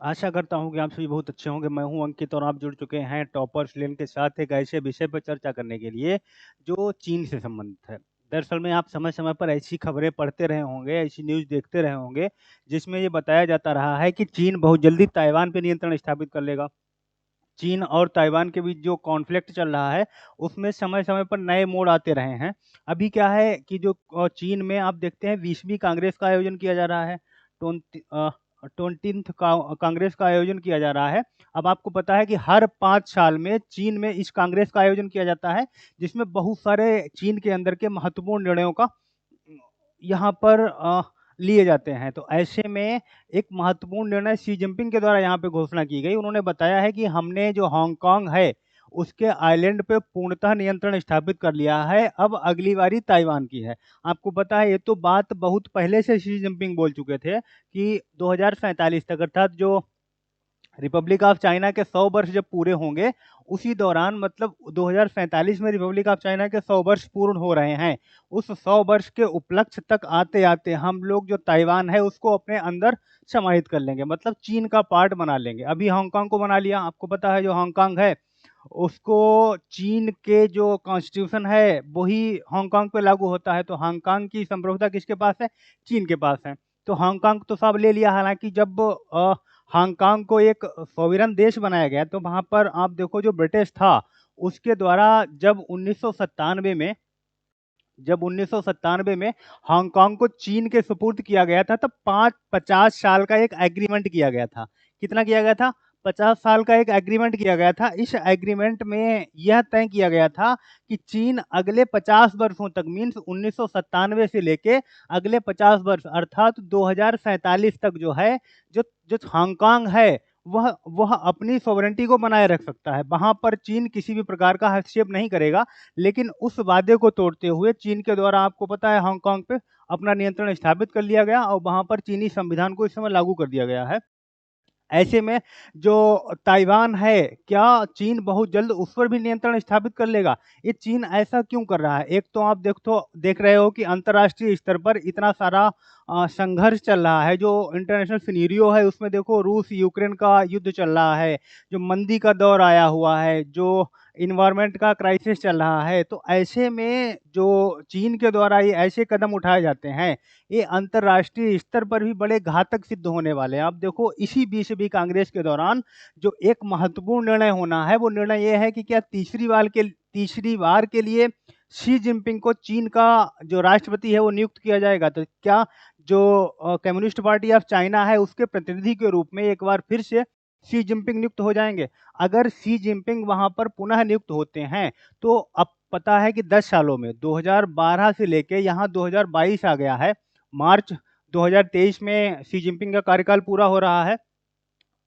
आशा करता हूँ कि आप सभी बहुत अच्छे होंगे। मैं हूँ अंकित और आप जुड़ चुके हैं टॉपर्स लेन के साथ एक ऐसे विषय पर चर्चा करने के लिए जो चीन से संबंधित है। दरअसल में आप समय-समय पर ऐसी खबरें पढ़ते रहे होंगे, ऐसी न्यूज़ देखते रहे होंगे, जिसमें ये बताया जाता रहा है कि चीन बहुत जल्दी ताइवान पे नियंत्रण स्थापित कर लेगा। चीन और ताइवान के बीच जो कॉन्फ्लिक्ट चल रहा है, उसमें समय-समय पर नए मोड़ आते रहे हैं। अभी क्या है कि जो चीन में आप देखते हैं 20वीं कांग्रेस का आयोजन किया जा रहा है। ट्वेंटी 20th कांग्रेस का आयोजन किया जा रहा है। अब आपको पता है कि हर 5 साल में चीन में इस कांग्रेस का आयोजन किया जाता है, जिसमें बहुत सारे चीन के अंदर के महत्वपूर्ण निर्णयों का यहाँ पर लिए जाते हैं। तो ऐसे में एक महत्वपूर्ण निर्णय शी जिनपिंग के द्वारा यहाँ पे घोषणा की गई। उन्होंने बताया है कि हमने जो हांगकांग है, उसके आइलैंड पे पूर्णतः नियंत्रण स्थापित कर लिया है, अब अगली बारी ताइवान की है। आपको पता है ये तो बात बहुत पहले से शी जिनपिंग बोल चुके थे कि 2047 तक अर्थात जो रिपब्लिक ऑफ चाइना के 100 वर्ष जब पूरे होंगे, उसी दौरान मतलब 2047 में रिपब्लिक ऑफ चाइना के 100 वर्ष पूर्ण हो रहे हैं। उस 100 वर्ष के उपलक्ष्य तक आते-आते हम लोग जो ताइवान है, उसको अपने अंदर समाहित कर लेंगे, मतलब चीन का पार्ट बना लेंगे। अभी हांगकांग को बना लिया, आपको पता है जो हांगकांग है, उसको चीन के जो कॉन्स्टिट्यूशन है, वही हांगकांग पे लागू होता है, तो हांगकांग की संप्रभुता किसके पास है? चीन के पास है। तो हांगकांग तो सब ले लिया, हालाँकि जब हांगकांग को एक सॉवरेन देश बनाया गया, तो वहाँ पर आप देखो जो ब्रिटिश था, उसके द्वारा जब 1997 में हांगकांग को चीन के सुपुर्द किया गया था, तब 50 साल का एक एग्रीमेंट किया गया था। कितना किया गया था? 50 साल का एक एग्रीमेंट किया गया था। इस एग्रीमेंट में यह तय किया गया था कि चीन अगले 50 वर्षों तक मीन्स 1997 से लेके अगले 50 वर्ष अर्थात 2047 तक जो है, जो जो हांगकांग है, वह अपनी सॉवरेनिटी को बनाए रख सकता है। वहाँ पर चीन किसी भी प्रकार का हस्तक्षेप नहीं करेगा। लेकिन उस वादे को तोड़ते हुए चीन के द्वारा आपको पता है हांगकांग पे अपना नियंत्रण स्थापित कर लिया गया और वहाँ पर चीनी संविधान को इस समय लागू कर दिया गया है। ऐसे में जो ताइवान है, क्या चीन बहुत जल्द उस पर भी नियंत्रण स्थापित कर लेगा? ये चीन ऐसा क्यों कर रहा है? एक तो आप देख रहे हो कि अंतर्राष्ट्रीय स्तर पर इतना सारा संघर्ष चल रहा है, जो इंटरनेशनल सिनेरियो है उसमें देखो रूस-यूक्रेन का युद्ध चल रहा है, जो मंदी का दौर आया हुआ है, जो एनवायरनमेंट का क्राइसिस चल रहा है। तो ऐसे में जो चीन के द्वारा ये ऐसे कदम उठाए जाते हैं, ये अंतर्राष्ट्रीय स्तर पर भी बड़े घातक सिद्ध होने वाले हैं। आप देखो इसी 20वीं कांग्रेस के दौरान जो एक महत्वपूर्ण निर्णय होना है, वो निर्णय ये है कि क्या तीसरी बार के लिए शी जिनपिंग को चीन का जो राष्ट्रपति है वो नियुक्त किया जाएगा। तो क्या जो कम्युनिस्ट पार्टी ऑफ चाइना है उसके प्रतिनिधि के रूप में एक बार फिर से शी जिनपिंग नियुक्त हो जाएँगे। अगर शी जिनपिंग वहाँ पर पुनः नियुक्त होते हैं, तो अब पता है कि 10 सालों में 2012 से लेके यहाँ 2022 आ गया है। मार्च 2023 में शी जिनपिंग का कार्यकाल पूरा हो रहा है।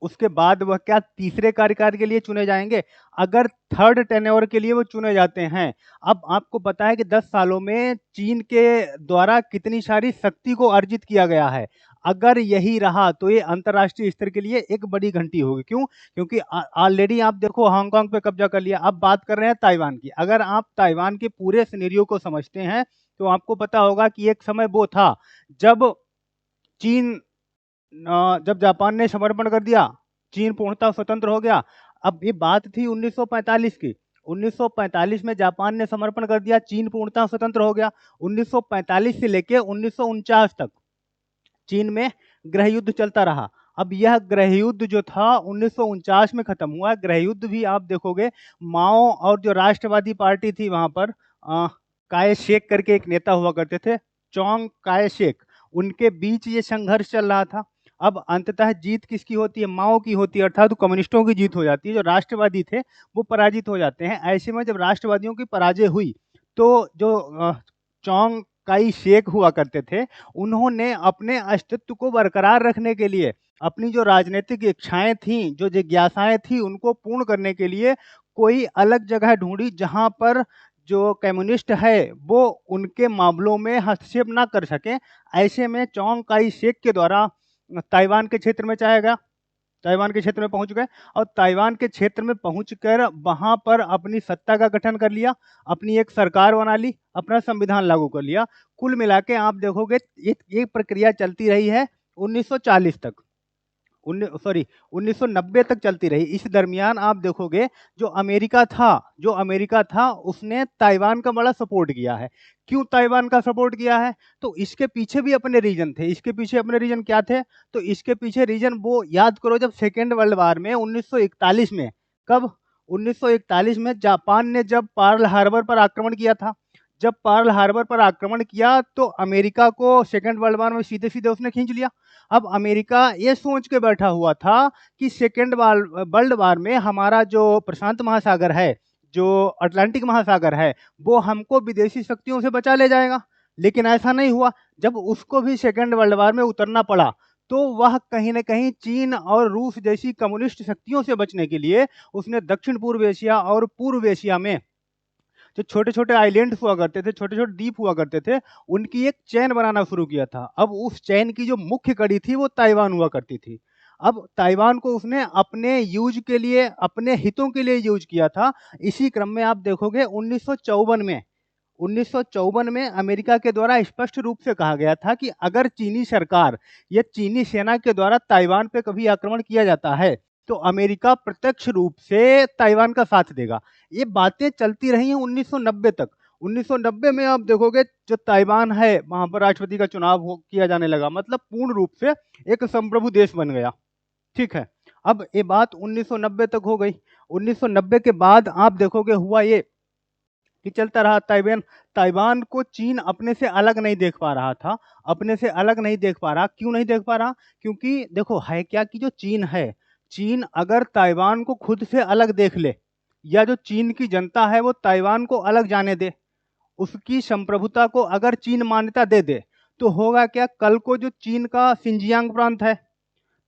उसके बाद वह क्या तीसरे कार्यकाल के लिए चुने जाएँगे? अगर थर्ड टेन्योर के लिए वो चुने जाते हैं, अब आपको पता है कि 10 सालों में चीन के द्वारा कितनी सारी शक्ति को अर्जित किया गया है। अगर यही रहा तो ये अंतर्राष्ट्रीय स्तर के लिए एक बड़ी घंटी होगी। क्यों? क्योंकि ऑलरेडी आप देखो हांगकांग पे कब्ज़ा कर लिया, अब बात कर रहे हैं ताइवान की। अगर आप ताइवान के पूरे सिनेरियो को समझते हैं, तो आपको पता होगा कि एक समय वो था, जब चीन जब जापान ने समर्पण कर दिया, चीन पूर्णतः स्वतंत्र हो गया। अब ये बात थी 1945 की। 1945 में जापान ने समर्पण कर दिया, चीन पूर्णतः स्वतंत्र हो गया। 1945 से लेके 1949 तक चीन में गृहयुद्ध चलता रहा। अब यह गृहयुद्ध जो था 1949 में खत्म हुआ। गृहयुद्ध भी आप देखोगे माओ और जो राष्ट्रवादी पार्टी थी वहाँ पर काय शेक करके एक नेता हुआ करते थे, चोंग काय शेक, उनके बीच ये संघर्ष चल रहा था। अब अंततः जीत किसकी होती है? माओ की होती है, अर्थात कम्युनिस्टों की जीत हो जाती है। जो राष्ट्रवादी थे वो पराजित हो जाते हैं। ऐसे में जब राष्ट्रवादियों की पराजय हुई, तो जो चोंग काई शेक हुआ करते थे, उन्होंने अपने अस्तित्व को बरकरार रखने के लिए, अपनी जो राजनीतिक इच्छाएँ थीं, जो जिज्ञासाएँ थीं, उनको पूर्ण करने के लिए कोई अलग जगह ढूँढी, जहाँ पर जो कम्युनिस्ट है, वो उनके मामलों में हस्तक्षेप ना कर सकें। ऐसे में चोंग काई शेक के द्वारा ताइवान के क्षेत्र में चाहे गया, ताइवान के क्षेत्र में पहुँच गए और ताइवान के क्षेत्र में पहुँचकर वहाँ पर अपनी सत्ता का गठन कर लिया, अपनी एक सरकार बना ली, अपना संविधान लागू कर लिया। कुल मिला के आप देखोगे ये प्रक्रिया चलती रही है 1940 तक। 1990 तक चलती रही। इस दरमियान आप देखोगे जो अमेरिका था उसने ताइवान का बड़ा सपोर्ट किया है। क्यों ताइवान का सपोर्ट किया है? तो इसके पीछे भी अपने रीजन थे। इसके पीछे अपने रीजन क्या थे? तो इसके पीछे रीजन वो याद करो, जब सेकेंड वर्ल्ड वार में 1941 में, कब? 1941 में जापान ने जब पर्ल हार्बर पर आक्रमण किया था। जब पर्ल हार्बर पर आक्रमण किया तो अमेरिका को सेकेंड वर्ल्ड वार में सीधे सीधे उसने खींच लिया। अब अमेरिका ये सोच के बैठा हुआ था कि सेकेंड वर्ल्ड वार में हमारा जो प्रशांत महासागर है, जो अटलांटिक महासागर है, वो हमको विदेशी शक्तियों से बचा ले जाएगा। लेकिन ऐसा नहीं हुआ। जब उसको भी सेकेंड वर्ल्ड वार में उतरना पड़ा तो वह कहीं न कहीं चीन और रूस जैसी कम्युनिस्ट शक्तियों से बचने के लिए उसने दक्षिण पूर्व एशिया और पूर्व एशिया में जो छोटे-छोटे आइलैंड्स हुआ करते थे, छोटे-छोटे द्वीप हुआ करते थे, उनकी एक चेन बनाना शुरू किया था। अब उस चेन की जो मुख्य कड़ी थी वो ताइवान हुआ करती थी। अब ताइवान को उसने अपने यूज़ के लिए, अपने हितों के लिए यूज़ किया था। इसी क्रम में आप देखोगे 1954 में अमेरिका के द्वारा स्पष्ट रूप से कहा गया था कि अगर चीनी सरकार या चीनी सेना के द्वारा ताइवान पे कभी आक्रमण किया जाता है, तो अमेरिका प्रत्यक्ष रूप से ताइवान का साथ देगा। ये बातें चलती रही हैं 1990 तक। 1990 में आप देखोगे जो ताइवान है, वहाँ पर राष्ट्रपति का चुनाव किया जाने लगा, मतलब पूर्ण रूप से एक संप्रभु देश बन गया। ठीक है। अब ये बात 1990 तक हो गई। 1990 के बाद आप देखोगे हुआ ये कि चलता रहा ताइवान को चीन अपने से अलग नहीं देख पा रहा था। अपने से अलग नहीं देख पा रहा। क्यों नहीं देख पा रहा? क्योंकि देखो है क्या कि जो चीन है, चीन अगर ताइवान को खुद से अलग देख ले, या जो चीन की जनता है वो ताइवान को अलग जाने दे, उसकी संप्रभुता को अगर चीन मान्यता दे दे, तो होगा क्या? कल को जो चीन का सिंजियांग प्रांत है,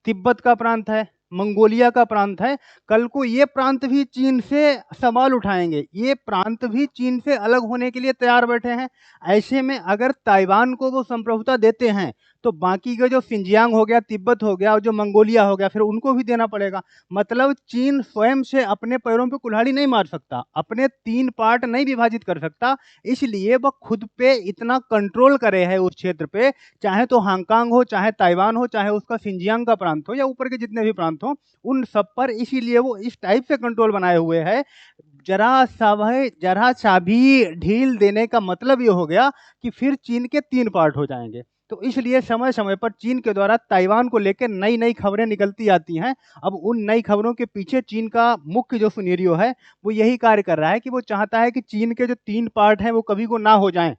तिब्बत का प्रांत है, मंगोलिया का प्रांत है, कल को ये प्रांत भी चीन से सवाल उठाएंगे। ये प्रांत भी चीन से अलग होने के लिए तैयार बैठे हैं। ऐसे में अगर ताइवान को वो संप्रभुता देते हैं तो बाकी के जो सिंजियांग हो गया, तिब्बत हो गया और जो मंगोलिया हो गया, फिर उनको भी देना पड़ेगा। मतलब चीन स्वयं से अपने पैरों पे कुल्हाड़ी नहीं मार सकता, अपने 3 पार्ट नहीं विभाजित कर सकता। इसलिए वह खुद पे इतना कंट्रोल करे है उस क्षेत्र पे, चाहे तो हांगकांग हो, चाहे ताइवान हो, चाहे उसका सिंजियांग का प्रांत हो या ऊपर के जितने भी प्रांत हो, उन सब पर इसीलिए वो इस टाइप से कंट्रोल बनाए हुए है। जरा सा भी ढील देने का मतलब ये हो गया कि फिर चीन के 3 पार्ट हो जाएंगे। तो इसलिए समय समय पर चीन के द्वारा ताइवान को लेकर नई नई खबरें निकलती आती हैं। अब उन नई खबरों के पीछे चीन का मुख्य जो सिनेरियो है वो यही कार्य कर रहा है कि वो चाहता है कि चीन के जो 3 पार्ट हैं वो कभी को ना हो जाएं।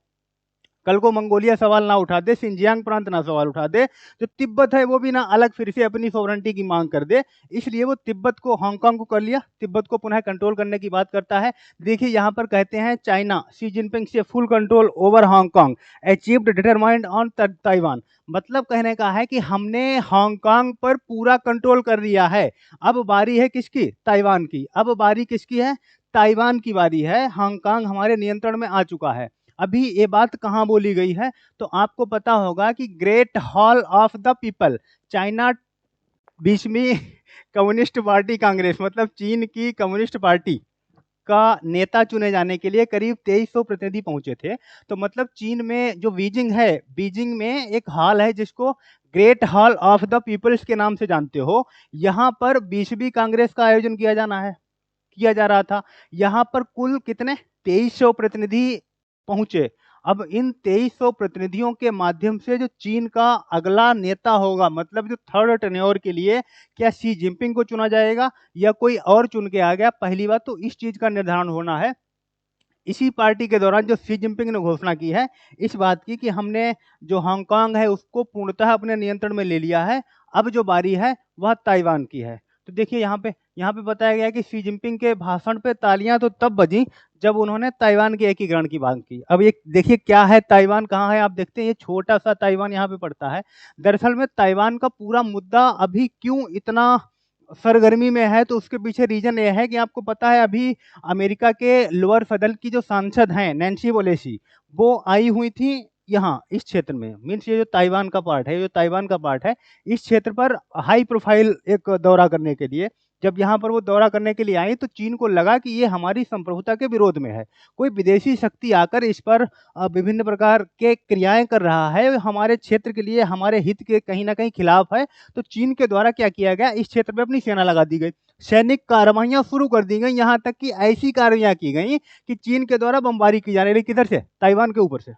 कल को मंगोलिया सवाल ना उठा दे, सिंजियांग प्रांत ना सवाल उठा दे, जो तिब्बत है वो भी ना अलग फिर से अपनी सॉवरेंटी की मांग कर दे। इसलिए वो तिब्बत को, हांगकांग को कर लिया, तिब्बत को पुनः कंट्रोल करने की बात करता है। देखिए यहाँ पर कहते हैं चाइना शी जिनपिंग से full control over Hong Kong achieved determined on Taiwan. मतलब कहने का है कि हमने हांगकांग पर पूरा कंट्रोल कर लिया है। अब बारी है किसकी? ताइवान की। अब बारी किसकी है? ताइवान की बारी है। हांगकांग हमारे नियंत्रण में आ चुका है। अभी ये बात कहाँ बोली गई है? तो आपको पता होगा कि Great hall of the People, China 20वीं कम्युनिस्ट पार्टी कांग्रेस, मतलब चीन की कम्युनिस्ट पार्टी का नेता चुने जाने के लिए करीब 2300 प्रतिनिधि पहुंचे थे। तो मतलब चीन में जो बीजिंग है, बीजिंग में एक हॉल है जिसको great hall of the peoples के नाम से जानते हो। यहाँ पर 20वीं कांग्रेस का आयोजन किया जा रहा था। यहाँ पर कुल कितने? 2300 प्रतिनिधि पहुंचे। अब इन 2300 प्रतिनिधियों के माध्यम से जो चीन का अगला नेता होगा, मतलब जो थर्ड टेन्योर के लिए, क्या शी जिनपिंग को चुना जाएगा या कोई और चुन के आ गया? पहली बात तो इस चीज का निर्धारण होना है। इसी पार्टी के दौरान जो शी जिनपिंग ने घोषणा की है इस बात की कि हमने जो हांगकांग है उसको पूर्णतः अपने नियंत्रण में ले लिया है, अब जो बारी है वह ताइवान की है। तो देखिए यहाँ पे बताया गया कि शी जिनपिंग के भाषण पे तालियां तो तब बजी जब उन्होंने ताइवान के एकीकरण की बात की। अब ये देखिए क्या है, ताइवान कहाँ है आप देखते हैं, ये छोटा सा ताइवान यहाँ पे पड़ता है। दरअसल में ताइवान का पूरा मुद्दा अभी क्यों इतना सरगर्मी में है, तो उसके पीछे रीजन ये है कि आपको पता है अभी अमेरिका के लोअर सदन की जो सांसद हैं नैन्सी पेलोसी, वो आई हुई थी यहाँ इस क्षेत्र में, मीन्स ये जो ताइवान का पार्ट है, इस क्षेत्र पर हाई प्रोफाइल एक दौरा करने के लिए। जब यहाँ पर वो दौरा करने के लिए आई तो चीन को लगा कि ये हमारी संप्रभुता के विरोध में है, कोई विदेशी शक्ति आकर इस पर विभिन्न प्रकार के क्रियाएं कर रहा है, हमारे क्षेत्र के लिए हमारे हित के कहीं ना कहीं खिलाफ है। तो चीन के द्वारा क्या किया गया, इस क्षेत्र पे अपनी सेना लगा दी गई, सैनिक कार्रवाइयां शुरू कर दी गई, यहाँ तक कि ऐसी कार्रवाइयां की गई कि चीन के द्वारा बमबारी की जा रही है। किधर से? ताइवान के ऊपर से।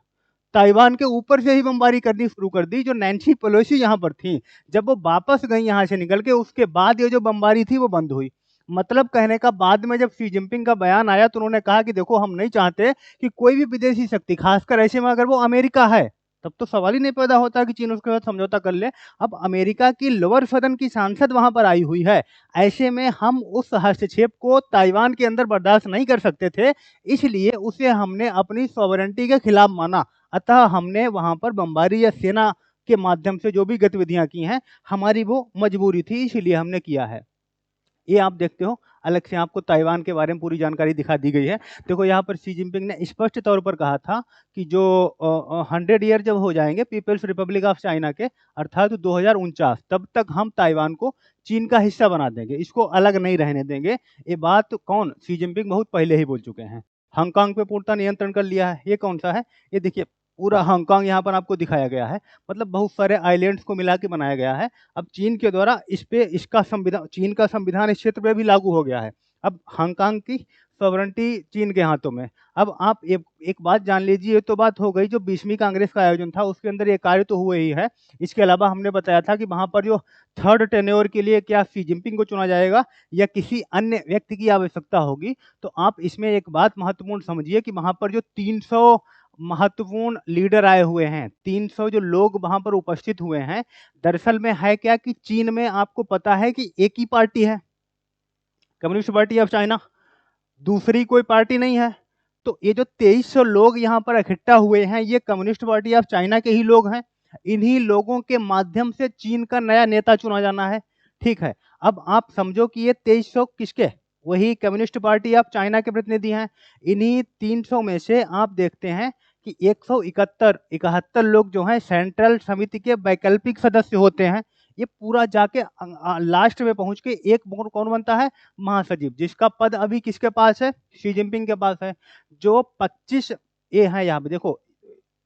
ताइवान के ऊपर से ही बमबारी करनी शुरू कर दी। जो नैन्सी पेलोसी यहाँ पर थी, जब वो वापस गई यहाँ से निकल के, उसके बाद ये जो बमबारी थी वो बंद हुई। मतलब कहने का, बाद में जब शी जिनपिंग का बयान आया तो उन्होंने कहा कि देखो, हम नहीं चाहते कि कोई भी विदेशी शक्ति, खासकर ऐसे में अगर वो अमेरिका है, तब तो सवाल ही नहीं पैदा होता कि चीन उसके साथ समझौता कर ले। अब अमेरिका की लोअर सदन की सांसद वहां पर आई हुई है, ऐसे में हम उस हस्तक्षेप को ताइवान के अंदर बर्दाश्त नहीं कर सकते थे, इसलिए उसे हमने अपनी सॉवरेंटी के खिलाफ माना। अतः हमने वहां पर बमबारी या सेना के माध्यम से जो भी गतिविधियां की हैं, हमारी वो मजबूरी थी, इसीलिए हमने किया है। ये आप देखते हो, अलग से आपको ताइवान के बारे में पूरी जानकारी दिखा दी गई है। देखो, यहाँ पर शी जिनपिंग ने स्पष्ट तौर पर कहा था कि जो 100 ईयर जब हो जाएंगे पीपल्स रिपब्लिक ऑफ चाइना के, अर्थात 2049, तब तक हम ताइवान को चीन का हिस्सा बना देंगे, इसको अलग नहीं रहने देंगे। ये बात कौन? शी जिनपिंग बहुत पहले ही बोल चुके हैं। हांगकांग पे पूर्णतः नियंत्रण कर लिया है। ये कौन सा है? ये देखिए, पूरा हांगकांग यहाँ पर आपको दिखाया गया है, मतलब बहुत सारे आइलैंड्स को मिला के बनाया गया है। अब चीन के द्वारा इस पे, इसका संविधान, चीन का संविधान इस क्षेत्र पे भी लागू हो गया है। अब हांगकांग की सॉवरेंटी चीन के हाथों में। अब आप एक बात जान लीजिए, ये तो बात हो गई जो 20वीं कांग्रेस का आयोजन था, उसके अंदर ये कार्य तो हुए ही है। इसके अलावा हमने बताया था कि वहां पर जो थर्ड टेन्योर के लिए क्या शी जिनपिंग को चुना जाएगा या किसी अन्य व्यक्ति की आवश्यकता होगी। तो आप इसमें एक बात महत्वपूर्ण समझिए कि वहां पर जो 300 महत्वपूर्ण लीडर आए हुए हैं, 300 जो लोग वहां पर उपस्थित हुए हैं, दरअसल में है क्या कि चीन में आपको पता है कि एक ही पार्टी है, कम्युनिस्ट पार्टी ऑफ चाइना, दूसरी कोई पार्टी नहीं है। तो ये जो 2300 लोग यहाँ पर इकट्ठा हुए हैं, ये कम्युनिस्ट पार्टी ऑफ चाइना के ही लोग हैं। इन्हीं लोगों के माध्यम से चीन का नया नेता चुना जाना है। ठीक है, अब आप समझो कि ये 2300 किसके? वही कम्युनिस्ट पार्टी ऑफ चाइना के प्रतिनिधि हैं। इन्हीं 300 में से आप देखते हैं कि 171 लोग जो हैं सेंट्रल समिति के वैकल्पिक सदस्य होते हैं। ये पूरा जाके लास्ट में पहुंच के एक कौन बनता है? महासचिव, जिसका पद अभी किसके पास है? शी जिनपिंग के पास है। जो 25 ये है, यहाँ पे देखो,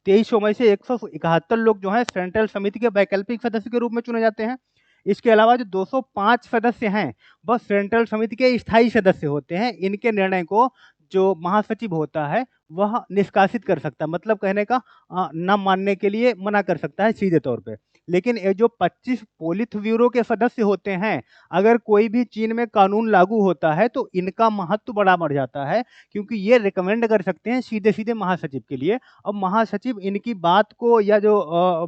2300 में से 171 लोग जो है सेंट्रल समिति के वैकल्पिक सदस्य के रूप में चुने जाते हैं। इसके अलावा जो 205 सदस्य हैं, वह सेंट्रल समिति के स्थायी सदस्य होते हैं। इनके निर्णय को जो महासचिव होता है वह निष्कासित कर सकता है, मतलब कहने का न मानने के लिए मना कर सकता है सीधे तौर पे। लेकिन ये जो 25 पोलित ब्यूरो के सदस्य होते हैं, अगर कोई भी चीन में कानून लागू होता है तो इनका महत्व बड़ा बढ़ जाता है, क्योंकि ये रिकमेंड कर सकते हैं सीधे सीधे महासचिव के लिए। और महासचिव इनकी बात को, या जो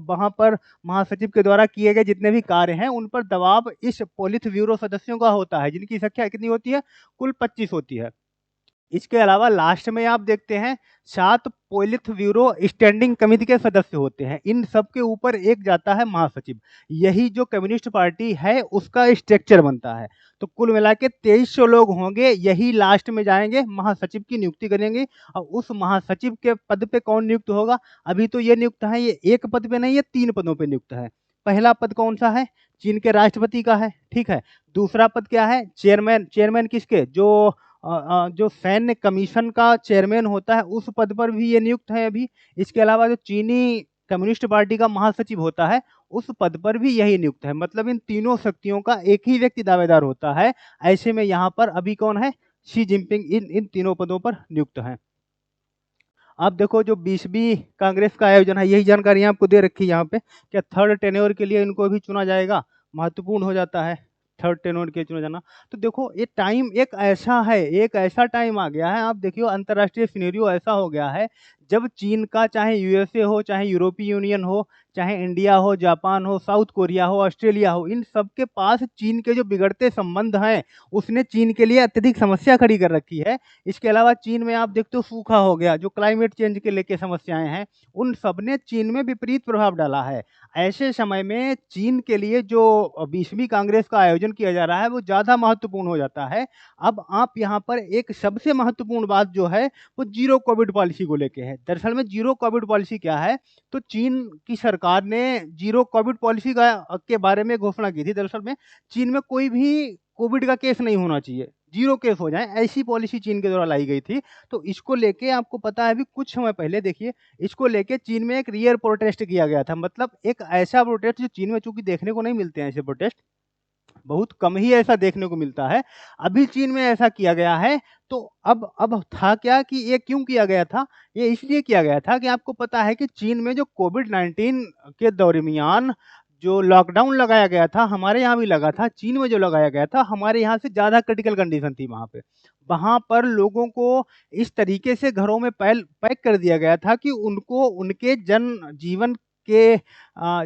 वहाँ पर महासचिव के द्वारा किए गए जितने भी कार्य हैं, उन पर दबाव इस पोलित ब्यूरो सदस्यों का होता है, जिनकी संख्या कितनी होती है? कुल 25 होती है। इसके अलावा लास्ट में आप देखते हैं 7 पोलित ब्यूरो स्टैंडिंग कमेटी के सदस्य होते हैं। इन सब के ऊपर एक जाता है महासचिव। यही जो कम्युनिस्ट पार्टी है उसका स्ट्रक्चर बनता है। तो कुल मिला के 2300 लोग होंगे, यही लास्ट में जाएंगे महासचिव की नियुक्ति करेंगे। और उस महासचिव के पद पे कौन नियुक्त होगा? अभी तो ये नियुक्त है, ये एक पद पे नहीं, ये 3 पदों पे नियुक्त है। पहला पद कौन सा है? चीन के राष्ट्रपति का है, ठीक है। दूसरा पद क्या है? चेयरमैन। चेयरमैन किसके? जो सैन्य कमीशन का चेयरमैन होता है, उस पद पर भी ये नियुक्त है अभी। इसके अलावा जो चीनी कम्युनिस्ट पार्टी का महासचिव होता है, उस पद पर भी यही नियुक्त है। मतलब इन तीनों शक्तियों का एक ही व्यक्ति दावेदार होता है। ऐसे में यहाँ पर अभी कौन है? शी जिनपिंग इन इन तीनों पदों पर नियुक्त हैं। आप देखो, जो 20वीं कांग्रेस का आयोजन है, यही जानकारी आपको दे रखी है यहाँ पे, क्या थर्ड टेन्योर के लिए इनको भी चुना जाएगा? महत्वपूर्ण हो जाता है थर्ड टेन्योर के चुना जाना। तो देखो, ये टाइम एक ऐसा है, एक ऐसा टाइम आ गया है। आप देखियो, अंतर्राष्ट्रीय सिनेरियो ऐसा हो गया है, जब चीन का, चाहे यूएसए हो, चाहे यूरोपीय यूनियन हो, चाहे इंडिया हो, जापान हो, साउथ कोरिया हो, ऑस्ट्रेलिया हो, इन सबके पास चीन के जो बिगड़ते संबंध हैं, उसने चीन के लिए अत्यधिक समस्या खड़ी कर रखी है। इसके अलावा चीन में आप देखते हो सूखा हो गया, जो क्लाइमेट चेंज के लेके समस्याएं हैं, उन सब ने चीन में विपरीत प्रभाव डाला है। ऐसे समय में चीन के लिए जो 20वीं कांग्रेस का आयोजन किया जा रहा है, वो ज़्यादा महत्वपूर्ण हो जाता है। अब आप यहाँ पर एक सबसे महत्वपूर्ण बात जो है, वो जीरो कोविड पॉलिसी को लेके है। दरअसल में जीरो कोविड पॉलिसी क्या है? तो चीन की सरकार ने जीरो कोविड पॉलिसी का के बारे में घोषणा की थी। दरअसल में चीन में कोई भी कोविड का केस नहीं होना चाहिए, 0 केस हो जाए, ऐसी पॉलिसी चीन के द्वारा लाई गई थी। तो इसको लेके आपको पता है अभी कुछ समय पहले देखिए, इसको लेके चीन में एक रियल प्रोटेस्ट किया गया था। मतलब एक ऐसा प्रोटेस्ट जो चीन में चूँकि देखने को नहीं मिलते हैं ऐसे प्रोटेस्ट, बहुत कम ही ऐसा देखने को मिलता है। अभी चीन में ऐसा किया गया है, तो अब था क्या कि ये क्यों किया गया था? ये इसलिए किया गया था कि आपको पता है कि चीन में जो कोविड-19 के दरमियान जो लॉकडाउन लगाया गया था, हमारे यहाँ भी लगा था, चीन में जो लगाया गया था, हमारे यहाँ से ज़्यादा क्रिटिकल कंडीशन थी वहाँ पे। वहाँ पर लोगों को इस तरीके से घरों में पैक कर दिया गया था कि उनको उनके जीवन के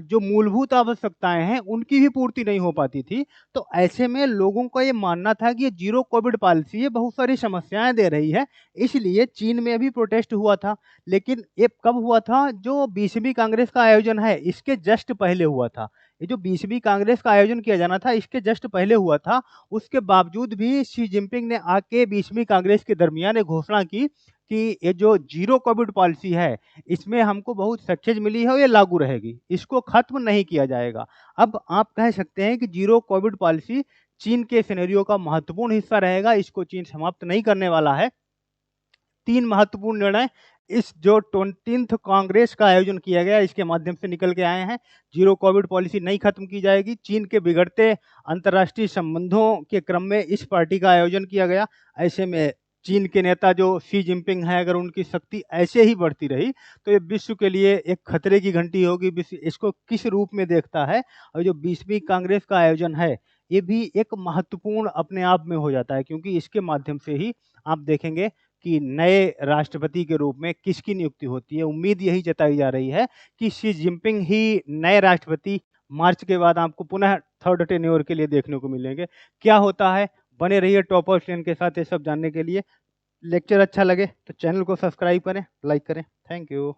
जो मूलभूत आवश्यकताएँ हैं, उनकी भी पूर्ति नहीं हो पाती थी। तो ऐसे में लोगों का ये मानना था कि ये ज़ीरो कोविड पॉलिसी ये बहुत सारी समस्याएँ दे रही है, इसलिए चीन में भी प्रोटेस्ट हुआ था। लेकिन ये कब हुआ था? जो 20वीं कांग्रेस का आयोजन है, इसके जस्ट पहले हुआ था। ये जो 20वीं कांग्रेस का आयोजन किया जाना था, इसके जस्ट पहले हुआ था। उसके बावजूद भी शी जिनपिंग ने आके 20वीं कांग्रेस के दरमियान एक घोषणा की कि ये जो ज़ीरो कोविड पॉलिसी है, इसमें हमको बहुत सक्सेस मिली है और ये लागू रहेगी। इसको खत्म नहीं किया जाएगा। अब आप कह सकते हैं कि ज़ीरो कोविड पॉलिसी चीन के सिनेरियो का महत्वपूर्ण हिस्सा रहेगा, इसको चीन समाप्त नहीं करने वाला है। 3 महत्वपूर्ण निर्णय इस जो 20th कांग्रेस का आयोजन किया गया, इसके माध्यम से निकल के आए हैं। ज़ीरो कोविड पॉलिसी नहीं खत्म की जाएगी। चीन के बिगड़ते अंतर्राष्ट्रीय संबंधों के क्रम में इस पार्टी का आयोजन किया गया। ऐसे में चीन के नेता जो शी जिनपिंग हैं, अगर उनकी शक्ति ऐसे ही बढ़ती रही, तो ये विश्व के लिए एक खतरे की घंटी होगी। विश्व इसको किस रूप में देखता है, और जो 20वीं कांग्रेस का आयोजन है, ये भी एक महत्वपूर्ण अपने आप में हो जाता है, क्योंकि इसके माध्यम से ही आप देखेंगे कि नए राष्ट्रपति के रूप में किसकी नियुक्ति होती है। उम्मीद यही जताई जा रही है कि शी जिनपिंग ही नए राष्ट्रपति मार्च के बाद आपको पुनः थर्ड टेन्योर के लिए देखने को मिलेंगे। क्या होता है? बने रहिए टॉप ऑफ 10 के साथ ये सब जानने के लिए। लेक्चर अच्छा लगे तो चैनल को सब्सक्राइब करें, लाइक करें। Thank you.